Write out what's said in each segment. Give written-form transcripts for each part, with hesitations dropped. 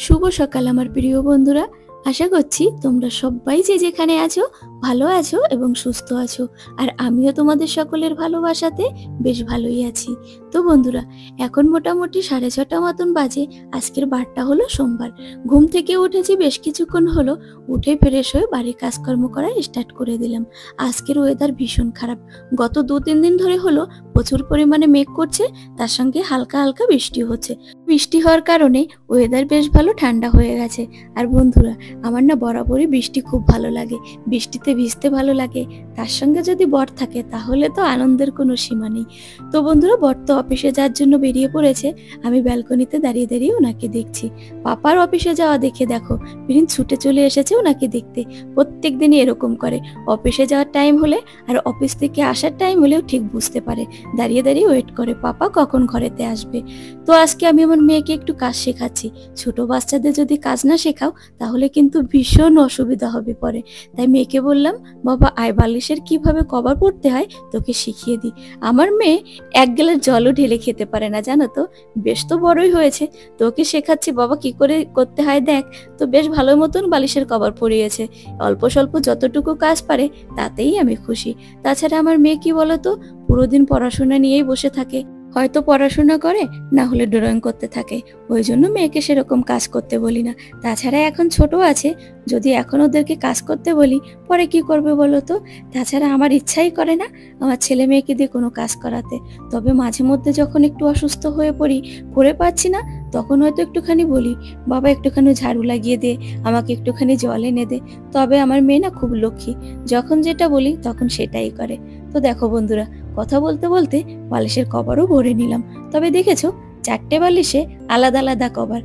শুভ সকাল আমার প্রিয় বন্ধুরা। আশা করছি তোমরা সবাই যে যেখানে আছো ভালো আছো এবং সুস্থ আছো। আর আমিও তোমাদের সকলের ভালোবাসাতে বেশ ভালোই আছি। তো বন্ধুরা, এখন মোটামুটি 6:30 মতন বাজে। আজকের বারটা হলো সোমবার। ঘুম থেকে উঠেছি বেশ কিছুক্ষণ হলো। উঠে ফ্রেশ হয়ে বাড়ির কাজকর্ম করা স্টার্ট করে দিলাম। আজকের ওয়েদার ভীষণ খারাপ। গত 2-3 দিন ধরে হলো প্রচুর পরিমাণে মেঘ করছে, তার সঙ্গে হালকা হালকা বৃষ্টি হচ্ছে। বৃষ্টি হওয়ার কারণে ওয়েদার বেশ ভালো ঠান্ডা হয়ে গেছে। আর বন্ধুরা, আমার না বরাবরই বৃষ্টি খুব ভালো লাগে। বৃষ্টিতে ভিজতে ভালো লাগে, তার সঙ্গে যদি বর থাকে তাহলে তো আনন্দের কোনো সীমা নেই। তো বন্ধুরা, বর তো অফিসে যাওয়ার জন্য বেরিয়ে পড়েছে। আমি ব্যালকনিতে দাঁড়িয়ে দাঁড়িয়ে ওনাকে দেখছি। পাপার অফিসে যাওয়া দেখে দেখো প্রিন্স ছুটে চলে এসেছে ওনাকে দেখতে। প্রত্যেক দিনই এরকম করে। অফিসে যাওয়ার টাইম হলে আর অফিস থেকে আসার টাইম হলেও ঠিক বুঝতে পারে। দাঁড়িয়ে দাঁড়িয়ে ওয়েট করে পাপা কখন ঘরেতে আসবে। তো আজকে আমি আমার মেয়েকে একটু কাজ শেখাচ্ছি। ছোট বাচ্চাদের যদি কাজ না শেখাও তাহলে কিন্তু ভীষণ অসুবিধা হবে পরে। তাই মেয়েকে বললাম, বাবা আয়, বালিশের কিভাবে কভার পড়তে হয় তোকে শিখিয়ে দিই। আমার মেয়ে 1 গ্লাস জলও ঢেলে খেতে পারে না, জানো তো। বেশ তো বড়ই হয়েছে, তোকে শেখাচ্ছি বাবা কি করে করতে হয় দেখ। তো বেশ ভালো মতন বালিশের কভার পরিয়েছে। অল্প স্বল্প যতটুকু কাজ পারে তাতেই আমি খুশি। তাছাড়া আমার মেয়ে কি বলতো, পুরো দিন পড়াশোনা নিয়েই বসে থাকে। হয়তো পড়াশোনা করে, না হলে ড্রয়িং করতে থাকে। ওই জন্য মেয়েকে সেরকম কাজ করতে বলি না। তাছাড়া এখন ছোট আছে, যদি এখন ওদেরকে কাজ করতে বলি পরে কি করবে বলো তো। তাছাড়া আমার ইচ্ছাই করে না আমার ছেলে মেয়েকে দিয়ে কোনো কাজ করাতে। তবে মাঝে মধ্যে যখন একটু অসুস্থ হয়ে পড়ি, করে পাচ্ছি না, তখন হয়তো একটুখানি বলি, বাবা একটুখানি ঝাড়ু লাগিয়ে দে, আমাকে একটুখানি জল এনে দে। তবে আমার মেয়ে না খুব লক্ষ্মী, যখন যেটা বলি তখন সেটাই করে। তো দেখো বন্ধুরা, কথা বলতে বলতে বালিশের কভারও ভরে নিলাম। তবে দেখেছো, 4টে বালিশে আলাদা আলাদা কভার।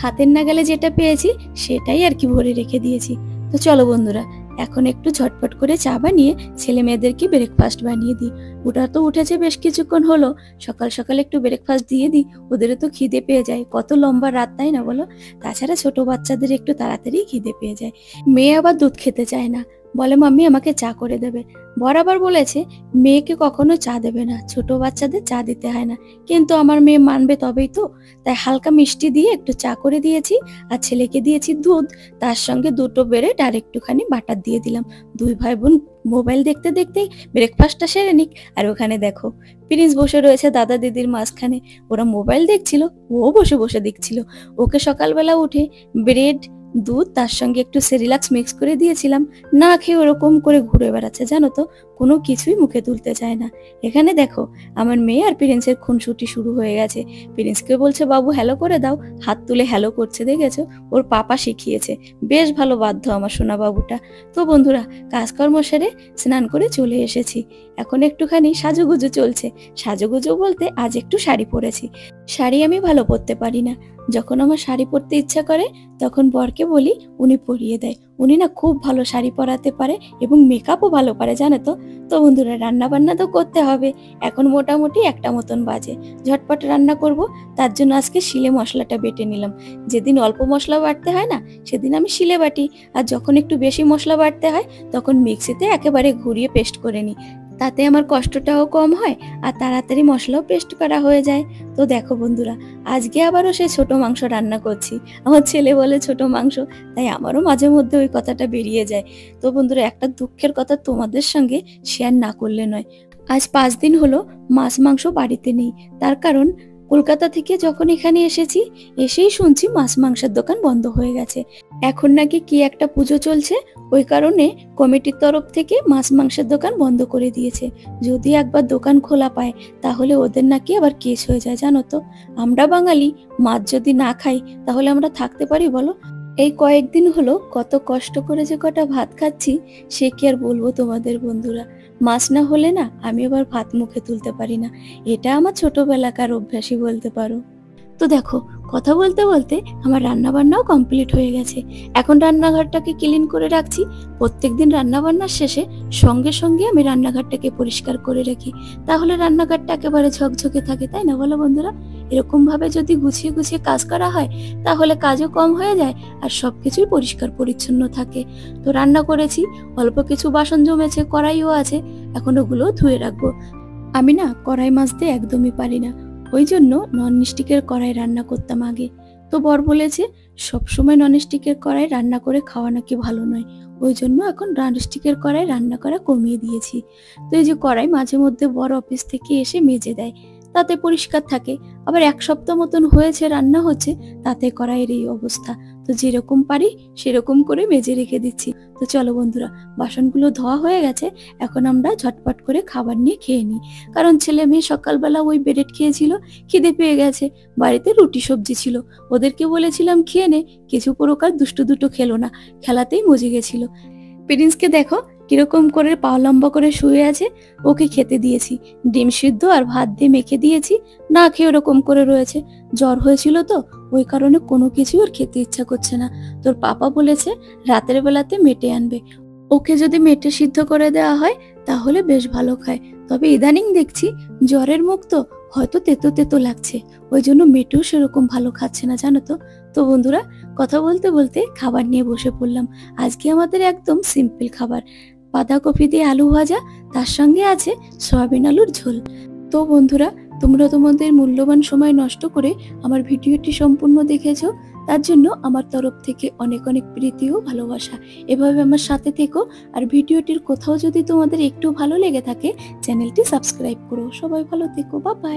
হাতের নাগালে যেটা পেয়েছি সেটাই আর কি ভরে রেখে দিয়েছি। তো চলো বন্ধুরা, এখন একটু ঝটপট করে চা বানিয়ে ছেলে মেয়েদেরকে ব্রেকফাস্ট বানিয়ে দিই। ওটা তো উঠেছে বেশ কিছুক্ষণ হলো, সকাল সকাল একটু ব্রেকফাস্ট দিয়ে দিই। ওদেরও তো খিদে পেয়ে যায়, কত লম্বা রাত তাই না বলো। তাছাড়া ছোট বাচ্চাদের একটু তাড়াতাড়ি খিদে পেয়ে যায়। মেয়ে আবার দুধ খেতে চায় না, বলে মাম্মি আমাকে চা করে দেবে। বর আবার বলেছে মেয়েকে কখনো চা দেবে না, ছোট বাচ্চাদের চা দিতে হয় না। কিন্তু আমার মেয়ে মানবে তবেই তো। তাই হালকা মিষ্টি দিয়ে একটু চা করে দিয়েছি। আর ছেলেকে দিয়েছি দুধ, তার সঙ্গে 2টো ব্রেড আর একটুখানি বাটার দিয়ে দিলাম। দুই ভাই বোন মোবাইল দেখতে দেখতে ব্রেকফাস্টটা সেরে নিক। আর ওখানে দেখো প্রিন্স বসে রয়েছে দাদা দিদির মাঝখানে। ওরা মোবাইল দেখছিল, ও বসে বসে দেখছিল। ওকে সকালবেলা উঠে ব্রেড, দুধ, তার সঙ্গে একটু সেরিলাক্স মিক্স করে দিয়েছিলাম। না খেয়ে ওরকম করে ঘুরে বেড়াচ্ছে, জানো তো, কোনো কিছুই মুখে তুলতে চায় না। এখানে দেখো আমার মেয়ে আর প্রিন্সের খুনসুটি শুরু হয়ে গেছে। প্রিন্সকে বলছে বাবু হ্যালো করে দাও, হাত তুলে হ্যালো করছে, দেখেছো, ওর পাপা শিখিয়েছে। বেশ ভালো বাধ্য আমার সোনা বাবুটা। তো বন্ধুরা, কাজকর্ম সেরে স্নান করে চলে এসেছি। এখন একটুখানি সাজুগুজু চলছে। সাজুগুজু বলতে আজ একটু শাড়ি পরেছি। শাড়ি আমি ভালো পরতে পারি না। যখন আমার শাড়ি পরতে ইচ্ছা করে তখন বরকে বলি, উনি পরিয়ে দেয়। উনি না খুব ভালো শাড়ি পরাতে পারে এবং মেকআপও ভালো পারে, জানো তো। তো বন্ধুরা, রান্না বান্না তো করতে হবে। এখন মোটামুটি 1টা মতন বাজে। ঝটপট রান্না করব, তার জন্য আজকে শিলে মশলাটা বেটে নিলাম। যেদিন অল্প মশলা বাটতে হয় না, সেদিন আমি শিলে বাটি। আর যখন একটু বেশি মশলা বাটতে হয় তখন মিক্সিতে একেবারে ঘুরিয়ে পেস্ট করে নিই। তাতে আমার কষ্টটাও কম হয় আর তাড়াতাড়ি মশলাও পেস্ট করা হয়ে যায়। তো দেখো বন্ধুরা, আজকে আবারও সেই ছোট মাংস রান্না করছি। আমার ছেলে বলে ছোট মাংস, তাই আমারও মাঝে মধ্যে ওই কথাটা বেরিয়ে যায়। তো বন্ধুরা, একটা দুঃখের কথা তোমাদের সঙ্গে শেয়ার না করলে নয়। আজ 5 দিন হলো মাছ মাংস বাড়িতে নেই। তার কারণ, কলকাতা থেকে যখন এখানে এসেছি, এসেই শুনছি মাছ মাংসের দোকান বন্ধ হয়ে গেছে। এখন নাকি কি একটা পুজো চলছে, ওই কারণে কমিটির তরফ থেকে মাছ মাংসের দোকান বন্ধ করে দিয়েছে। যদি একবার দোকান খোলা পায় তাহলে ওদের নাকি আবার কেস হয়ে যায়, জানো তো। আমরা বাঙালি, মাছ যদি না খাই তাহলে আমরা থাকতে পারি বলো। এই কয়েকদিন হলো কত কষ্ট করে যে কটা ভাত খাচ্ছি, সে কি আর বলবো তোমাদের বন্ধুরা। মাছ না হলে না আমি আবার ভাত মুখে তুলতে পারি না। এটা আমার ছোটবেলাকার অভ্যাসই বলতে পারো। তো দেখো, কথা বলতে বলতে আমার রান্না বান্নাও কমপ্লিট হয়ে গেছে। এখন রান্নাঘরটাকে ক্লিন করে রাখছি। প্রত্যেকদিন রান্না বান্নার শেষে সঙ্গে সঙ্গে আমি রান্নাঘরটাকে পরিষ্কার করে রাখি। তাহলে রান্নাঘরটা একেবারে ঝকঝকে থাকে, তাই না বলো বন্ধুরা। এরকম ভাবে যদি গুছিয়ে গুছিয়ে কাজ করা হয় তাহলে কাজও কম হয়ে যায় আর সবকিছুই পরিষ্কার পরিচ্ছন্ন থাকে। তো রান্না করেছি, অল্প কিছু বাসন জমেছে, কড়াইও আছে, এখন ওগুলো ধুয়ে রাখবো। আমি না কড়াই মাজতে একদমই পারি না, ওই জন্য নন স্টিকের কড়াই রান্না করতাম আগে। তো বর বলেছে সবসময় ননস্টিকের কড়াই রান্না করে খাওয়া নাকি ভালো নয়, ওই জন্য এখন ননস্টিকের কড়াই রান্না করা কমিয়ে দিয়েছি। তো এই যে কড়াই মাঝে মধ্যে বর অফিস থেকে এসে মেজে দেয়, তাতে পরিষ্কার থাকে। আবার 1 সপ্তাহ মতন হয়েছে রান্না হচ্ছে, তাতে কড়াইয়ের এই অবস্থা। তো যেরকম পারি সেরকম করে মেজে রেখে দিচ্ছি। তো চলো বন্ধুরা, বাসনগুলো ধোয়া হয়ে গেছে, এখন আমরা ঝটপট করে খাবার নিয়ে খেয়ে নিই। কারণ ছেলে মেয়ে সকালবেলা ওই ব্রেড খেয়েছিল, খিদে পেয়ে গেছে। বাড়িতে রুটি সবজি ছিল, ওদেরকে বলেছিলাম খেয়ে নে, কিছু প্রকার দুষ্টু দুটো খেলো না, খেলাতেই মজে গেছিল। প্রিন্সকে দেখো কিরকম করে পা লম্বা করে শুয়ে আছে, ওকে খেতে দিয়েছি। ডিম সিদ্ধ আর ভাত দিয়ে মেখে দিয়েছি, না খেয়ে ওরকম করে রয়েছে। জ্বর হয়েছিল তো, ওই কারণে কোনো কিছু ওর খেতে ইচ্ছা করছে না। তোর পাপা বলেছে রাতের বেলাতে মেটে আনবে, ওকে যদি মেটে সিদ্ধ করে দেওয়া হয় তাহলে বেশ ভালো খায়। তবে ইদানিং দেখছি জ্বরের মুখ তো হয়তো তেতো তেতো লাগছে, ওই জন্য মেটেও সেরকম ভালো খাচ্ছে না, জানো তো। তো বন্ধুরা, কথা বলতে বলতে খাবার নিয়ে বসে পড়লাম। আজকে আমাদের একদম সিম্পল খাবার, বাঁধাকপি দিয়ে আলু ভাজা, তার সঙ্গে আছে সয়াবিন আলুর ঝোল। তো বন্ধুরা, তোমরা তোমাদের মূল্যবান সময় নষ্ট করে আমার ভিডিওটি সম্পূর্ণ দেখেছো, তার জন্য আমার তরফ থেকে অনেক অনেক প্রীতি ও ভালোবাসা। এভাবে আমার সাথে থেকো, আর ভিডিওটির কোথাও যদি তোমাদের একটু ভালো লেগে থাকে চ্যানেলটি সাবস্ক্রাইব করো। সবাই ভালো থেকো, বাই বাই।